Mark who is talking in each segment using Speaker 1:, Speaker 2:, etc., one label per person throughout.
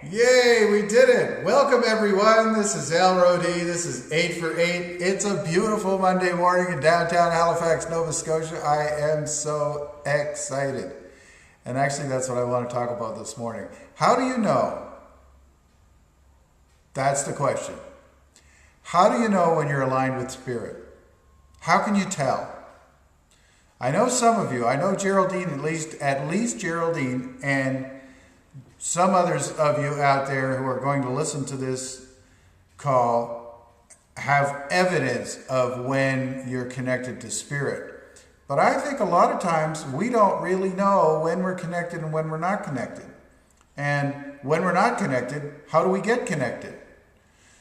Speaker 1: Yay, we did it! Welcome everyone. This is Al Rodee. This is 8 for 8. It's a beautiful Monday morning in downtown Halifax, Nova Scotia. I am so excited. And actually, that's what I want to talk about this morning. How do you know? That's the question. How do you know when you're aligned with Spirit? How can you tell? I know some of you. I know Geraldine, at least Geraldine, and some others of you out there who are going to listen to this call have evidence of when you're connected to Spirit. But I think a lot of times we don't really know when we're connected and when we're not connected. And when we're not connected, how do we get connected?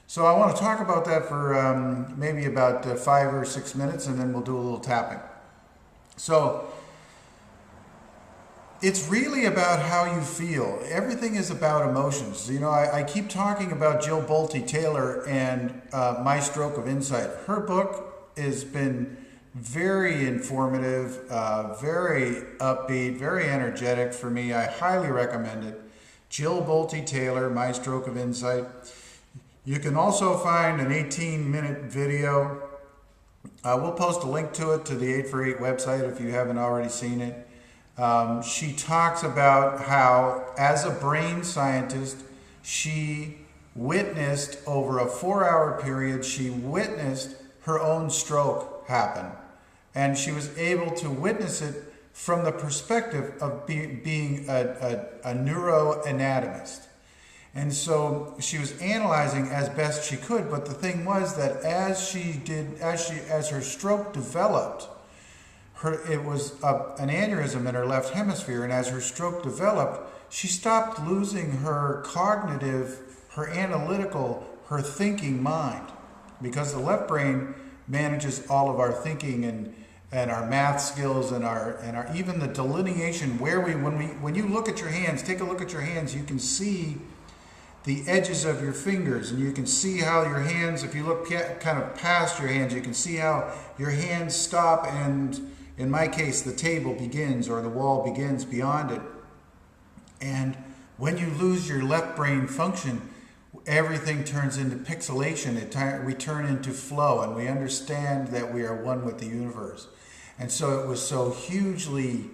Speaker 1: So I want to talk about that for maybe about 5 or 6 minutes, and then we'll do a little tapping. So it's really about how you feel. Everything is about emotions. You know, I keep talking about Jill Bolte Taylor and My Stroke of Insight. Her book has been very informative, very upbeat, very energetic for me. I highly recommend it. Jill Bolte Taylor, My Stroke of Insight. You can also find an 18-minute video. We'll post a link to it to the 8 for 8 website if you haven't already seen it. She talks about how, as a brain scientist, she witnessed over a 4-hour period, she witnessed her own stroke happen. And she was able to witness it from the perspective of being a neuroanatomist. And so she was analyzing as best she could, but the thing was that as her stroke developed, it was an aneurysm in her left hemisphere, and as her stroke developed, she stopped losing her cognitive, her analytical, her thinking mind, because the left brain manages all of our thinking and our math skills and our even the delineation where when you look at your hands, take a look at your hands, you can see the edges of your fingers, and you can see how your hands, if you look kind of past your hands, you can see how your hands stop, and in my case, the table begins or the wall begins beyond it. And when you lose your left brain function, everything turns into pixelation. We turn into flow, and we understand that we are one with the universe. And so it was so hugely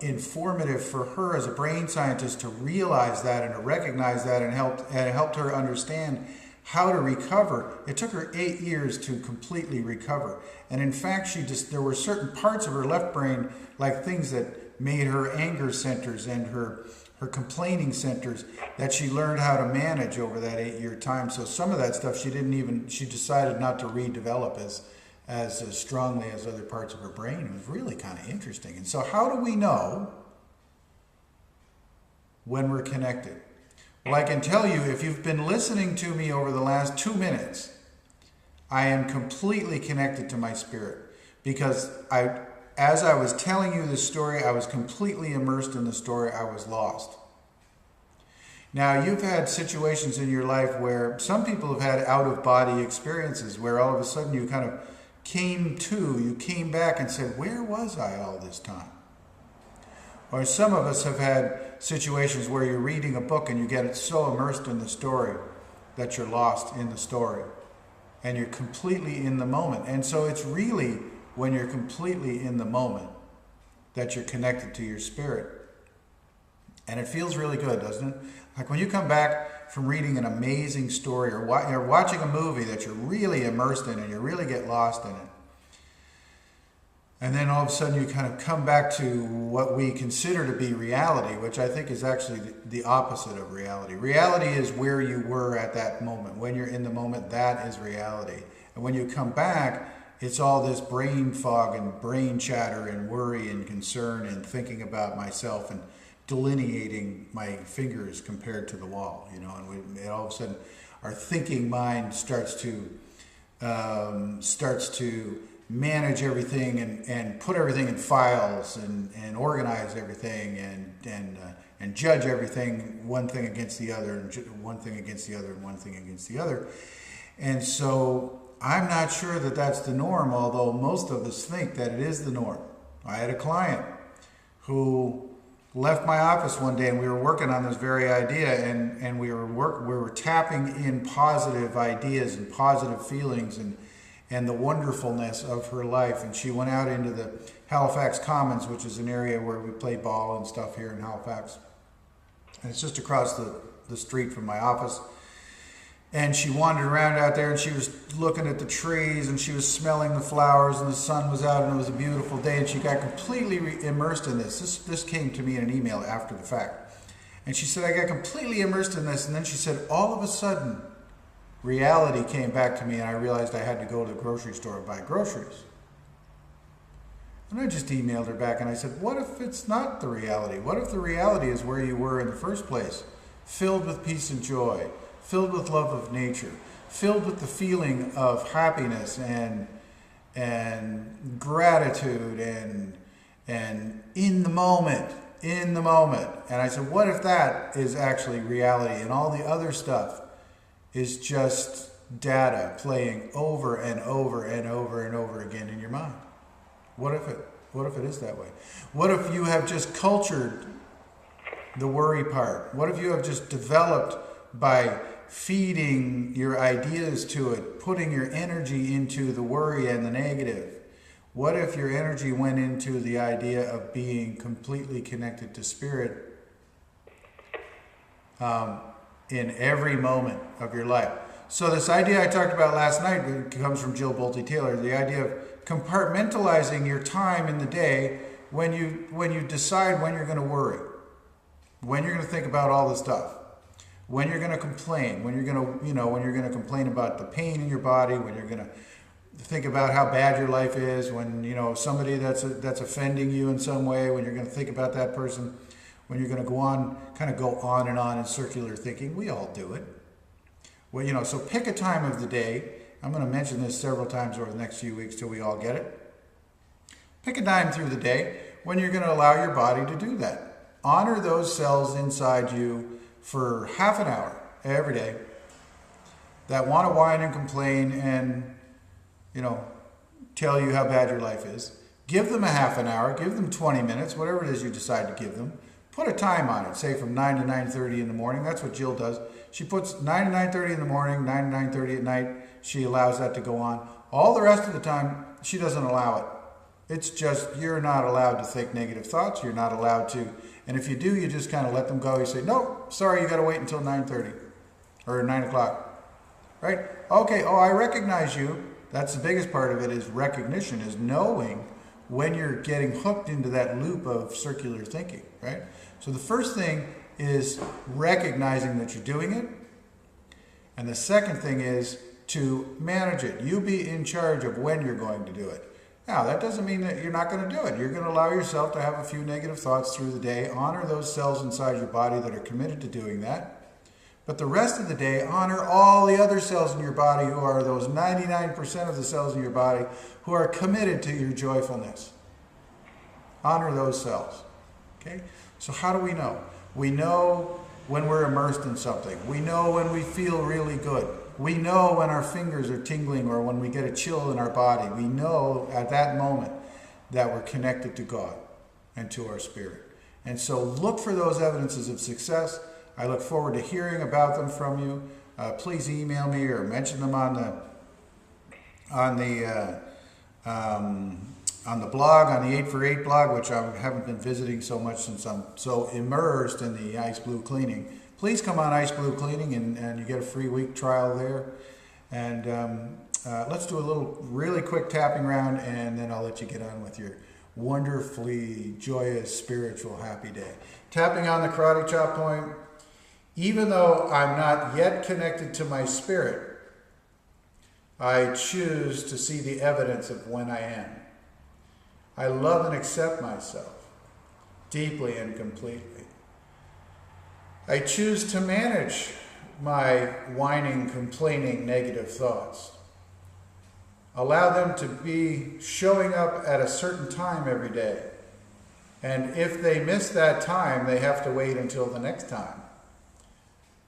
Speaker 1: informative for her as a brain scientist to realize that and to recognize that, and it helped her understand how to recover. It took her 8 years to completely recover. And in fact, there were certain parts of her left brain, like things that made her anger centers and her complaining centers, that she learned how to manage over that 8-year time. So some of that stuff she decided not to redevelop as strongly as other parts of her brain. It was really kind of interesting. And so how do we know when we're connected? Well, I can tell you, if you've been listening to me over the last 2 minutes, I am completely connected to my spirit, because as I was telling you this story, I was completely immersed in the story. I was lost. Now, you've had situations in your life where some people have had out-of-body experiences where all of a sudden you kind of you came back and said, where was I all this time? Or some of us have had situations where you're reading a book and you get so immersed in the story that you're lost in the story and you're completely in the moment. And so it's really when you're completely in the moment that you're connected to your spirit. And it feels really good, doesn't it? Like when you come back from reading an amazing story, or you're watching a movie that you're really immersed in and you really get lost in it. And then all of a sudden you kind of come back to what we consider to be reality, which I think is actually the opposite of reality. Reality is where you were at that moment. When you're in the moment, that is reality. And when you come back, it's all this brain fog and brain chatter and worry and concern and thinking about myself and delineating my fingers compared to the wall, you know, and all of a sudden our thinking mind starts to manage everything and put everything in files and organize everything and judge everything, one thing against the other, and one thing against the other, and one thing against the other. And so I'm not sure that that's the norm, although most of us think that it is the norm. I had a client who left my office one day and we were working on this very idea, and we were tapping in positive ideas and positive feelings and the wonderfulness of her life. And she went out into the Halifax Commons, which is an area where we play ball and stuff here in Halifax. And it's just across the street from my office. And she wandered around out there, and she was looking at the trees, and she was smelling the flowers, and the sun was out, and it was a beautiful day, and she got completely immersed in this. This came to me in an email after the fact. And she said, I got completely immersed in this, and then she said, all of a sudden, reality came back to me, and I realized I had to go to the grocery store and buy groceries. And I just emailed her back, and I said, what if it's not the reality? What if the reality is where you were in the first place, filled with peace and joy, filled with love of nature, filled with the feeling of happiness and gratitude and in the moment. And I said, what if that is actually reality and all the other stuff is just data playing over and over and over and over again in your mind? What if it is that way? What if you have just cultured the worry part? What if you have just developed by feeding your ideas to it, putting your energy into the worry and the negative? What if your energy went into the idea of being completely connected to spirit in every moment of your life? So this idea I talked about last night comes from Jill Bolte Taylor, the idea of compartmentalizing your time in the day when you decide when you're going to worry, when you're going to think about all the stuff, when you're going to complain, when you're going to complain about the pain in your body, when you're going to think about how bad your life is, when somebody that's offending you in some way, when you're going to think about that person, when you're going to go on and on in circular thinking. We all do it. Well, so pick a time of the day. I'm going to mention this several times over the next few weeks till we all get it. Pick a time through the day when you're going to allow your body to do that. Honor those cells inside you for half an hour every day that want to whine and complain and, tell you how bad your life is. Give them a half an hour, give them 20 minutes, whatever it is you decide to give them. Put a time on it, say from 9 to 9:30 in the morning. That's what Jill does. She puts 9 to 9:30 in the morning, 9 to 9:30 at night. She allows that to go on. All the rest of the time, she doesn't allow it. It's just, you're not allowed to think negative thoughts. You're not allowed to. And if you do, you just kind of let them go. You say, no, sorry, you got to wait until 9:30 or 9 o'clock. Right? Okay, I recognize you. That's the biggest part of it, is recognition, is knowing when you're getting hooked into that loop of circular thinking, right? So the first thing is recognizing that you're doing it. And the second thing is to manage it. You be in charge of when you're going to do it. Now, that doesn't mean that you're not going to do it. You're going to allow yourself to have a few negative thoughts through the day. Honor those cells inside your body that are committed to doing that. But the rest of the day, honor all the other cells in your body who are those 99% of the cells in your body who are committed to your joyfulness. Honor those cells. Okay? So how do we know? We know when we're immersed in something. We know when we feel really good. We know when our fingers are tingling or when we get a chill in our body. We know at that moment that we're connected to God and to our spirit. And so look for those evidences of success. I look forward to hearing about them from you. Please email me or mention them on the blog, on the 8for8 blog, which I haven't been visiting so much since I'm so immersed in the Ice Blue Cleaning. Please come on Ice Blue Cleaning and you get a free week trial there. And let's do a little really quick tapping round, and then I'll let you get on with your wonderfully joyous, spiritual, happy day. Tapping on the karate chop point. Even though I'm not yet connected to my spirit, I choose to see the evidence of when I am. I love and accept myself deeply and completely. I choose to manage my whining, complaining, negative thoughts. Allow them to be showing up at a certain time every day. And if they miss that time, they have to wait until the next time.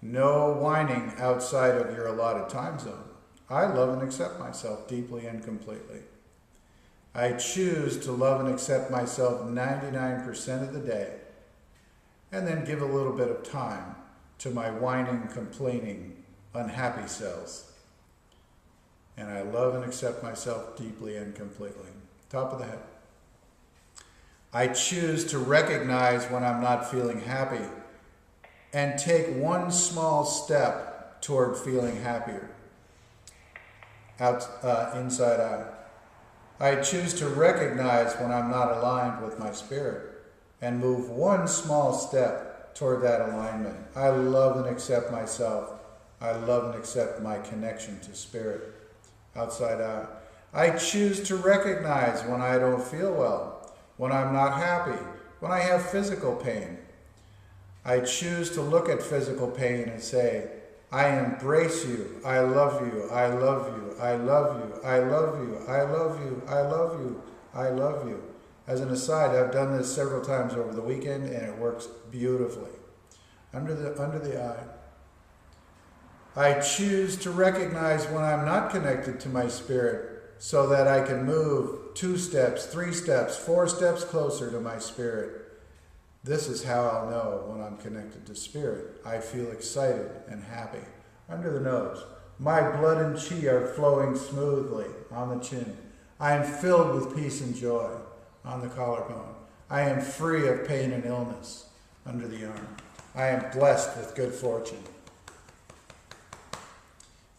Speaker 1: No whining outside of your allotted time zone. I love and accept myself deeply and completely. I choose to love and accept myself 99% of the day. and then give a little bit of time to my whining, complaining, unhappy selves. And I love and accept myself deeply and completely. Top of the head. I choose to recognize when I'm not feeling happy and take one small step toward feeling happier. Inside out. I choose to recognize when I'm not aligned with my spirit and move one small step toward that alignment. I love and accept myself. I love and accept my connection to spirit. Outside out. I choose to recognize when I don't feel well, when I'm not happy, when I have physical pain. I choose to look at physical pain and say, I embrace you, I love you, I love you, I love you, I love you, I love you, I love you, I love you. As an aside, I've done this several times over the weekend and it works beautifully. Under the eye. I choose to recognize when I'm not connected to my spirit so that I can move 2 steps, 3 steps, 4 steps closer to my spirit. This is how I'll know when I'm connected to spirit. I feel excited and happy. Under the nose. My blood and chi are flowing smoothly on the chin. I am filled with peace and joy on the collarbone. I am free of pain and illness under the arm. I am blessed with good fortune.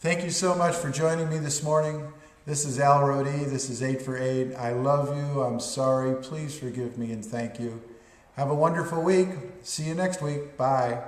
Speaker 1: Thank you so much for joining me this morning. This is Al Rodi. This is 8 for 8. I love you. I'm sorry. Please forgive me and thank you. Have a wonderful week. See you next week. Bye.